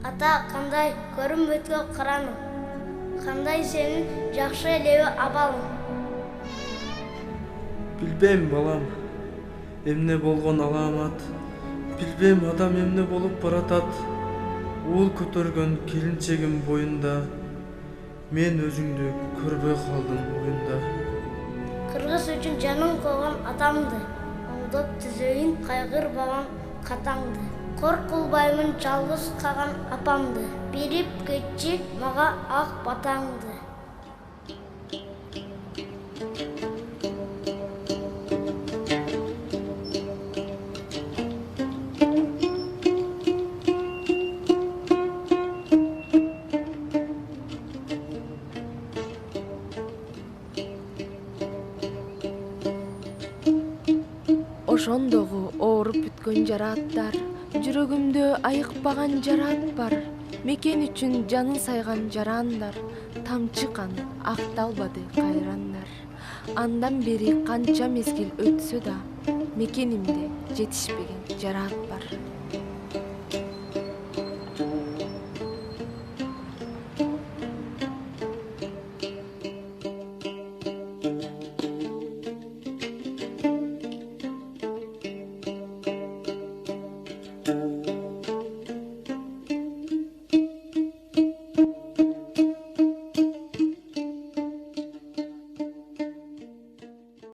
Ата қандай көрінбөтке қараным, қандай сенің жақшы элеби абалың. Билбейм балам, эмне болгон аламат. Билбейм адам эмне болуп баратат. Уул көтөргөн келинчегим боюнда. Мен өзүңдү көрбөй калдым оюнда. Кыргыз үчүн жанын койгон атамды, оңдоп түзөйүн кайгырбаган катаңды. Кор кылбаймын жалгыз калган апамды, берип кетчи мага ак батаңды. Ошондогу ооруп бүткөн жарааттар, жүрөгүмдө айыкпаган жараат бар. Мекен үчүн жанын сайган жарандар, тамчы кан акталбады кайрандар. Андан бери канча мезгил өтсө да, мекенимде жетишпеген жараат бар.